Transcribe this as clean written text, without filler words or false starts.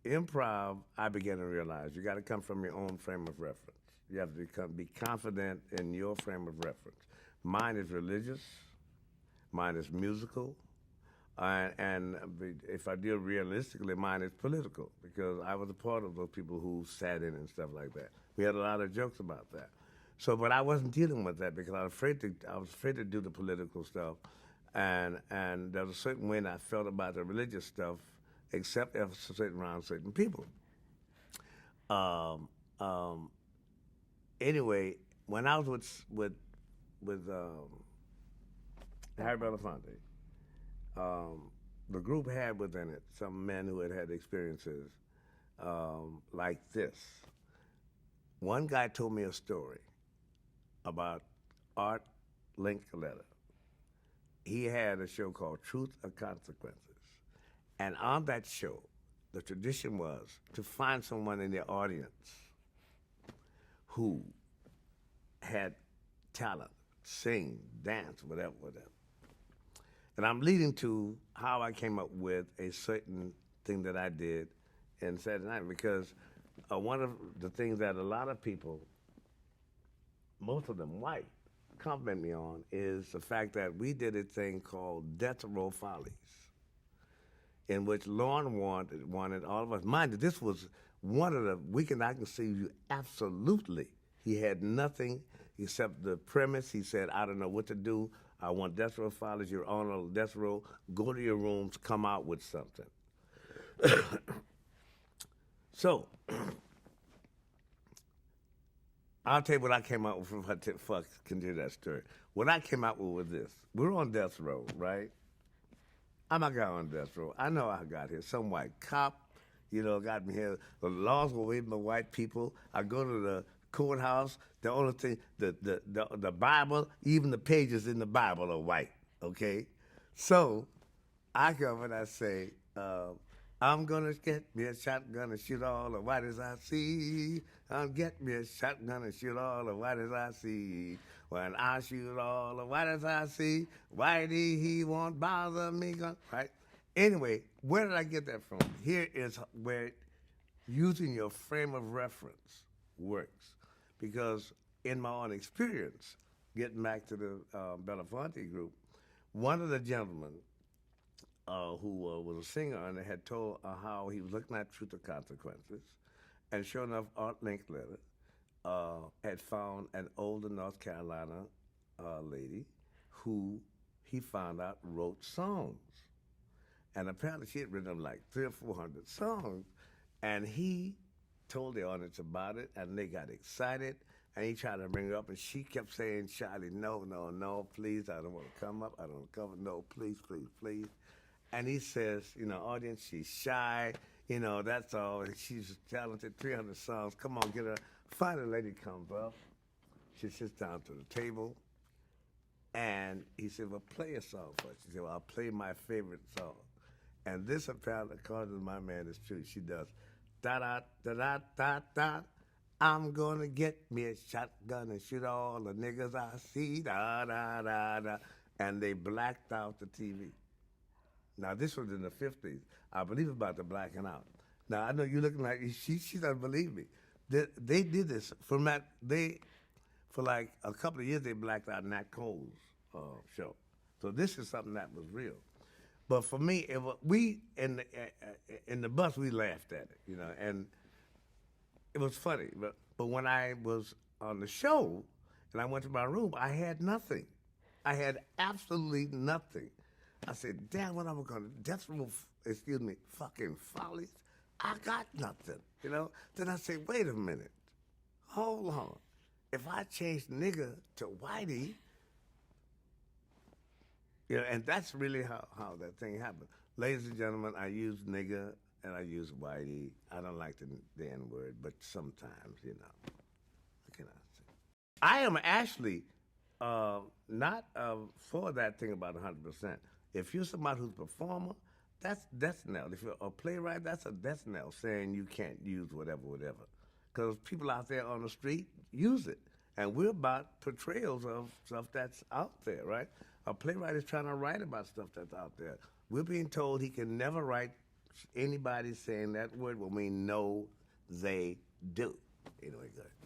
improv, I began to realize you got to come from your own frame of reference. You have to be confident in your frame of reference. Mine is religious. Mine is musical. And if I deal realistically, mine is political because I was a part of those people who sat in and stuff like that. We had a lot of jokes about that. So, but I wasn't dealing with that because I was afraid to. I was afraid to do the political stuff, and there was a certain way I felt about the religious stuff, except if certain around certain people. Um, um, anyway, when I was with Harry Belafonte, the group had within it some men who had experiences like this. One guy told me a story about Art Linkletter. He had a show called Truth or Consequences. And on that show, the tradition was to find someone in the audience who had talent, sing, dance, whatever, whatever. And I'm leading to how I came up with a certain thing that I did in Saturday Night because one of the things that a lot of people, most of them white, compliment me on is the fact that we did a thing called Death Row Follies, in which Lorne wanted all of us. Mind you, this was one of the weekend I can see you absolutely. He had nothing except the premise. He said, I don't know what to do. I want Death Row Follies. You're on a Death Row. Go to your rooms. Come out with something. So, I'll tell you what I came out with if I continue that story. What I came out with was this. We're on death row, right? I'm a guy on death row. I know how I got here. Some white cop, got me here. The laws were waiting for white people. I go to the courthouse. The only thing, the Bible, even the pages in the Bible are white, okay? So I come and I say, I'm gonna get me a shotgun and shoot all the whites I see. I'm get me a shotgun and shoot all the whites I see. When I shoot all the whites I see, Whitey, he won't bother me. Right? Anyway, where did I get that from? Here is where using your frame of reference works. Because in my own experience, getting back to the Belafonte group, one of the gentlemen who was a singer and had told how he was looking at Truth or Consequences. And sure enough, Art Linkletter had found an older North Carolina lady who he found out wrote songs. And apparently she had written them like 300 or 400 songs. And he told the audience about it, and they got excited. And he tried to bring her up, and she kept saying, Charlie, no, no, no, please, I don't want to come up. I don't want to come up. No, please, please, please. And he says, audience, she's shy. That's all. She's talented, 300 songs. Come on, get her. Finally, lady comes up. She sits down to the table. And he said, well, play a song for us. She said, well, I'll play my favorite song. And this, apparently, according to my man, is true. She does, da-da-da-da-da-da. I'm gonna get me a shotgun and shoot all the niggas I see, da-da-da-da. And they blacked out the TV. Now, this was in the 50s. I believe about the blacking out. Now, I know you're looking like, she doesn't believe me. They did this for like a couple of years, they blacked out Nat Cole's show. So this is something that was real. But for me, we, in the bus, we laughed at it, and it was funny. But when I was on the show and I went to my room, I had nothing. I had absolutely nothing. I said, damn, what am I going to do? Death Row, fucking Follies? I got nothing, Then I say, wait a minute. Hold on. If I change nigga to Whitey, and that's really how that thing happened. Ladies and gentlemen, I use nigga and I use Whitey. I don't like the N-word, but sometimes, what can I say? I am actually not for that thing about 100%. If you're somebody who's a performer, that's death knell. If you're a playwright, that's a death knell saying you can't use whatever. Because people out there on the street use it. And we're about portrayals of stuff that's out there, right? A playwright is trying to write about stuff that's out there. We're being told he can never write Anybody saying that word will mean no, they do. Anyway, good.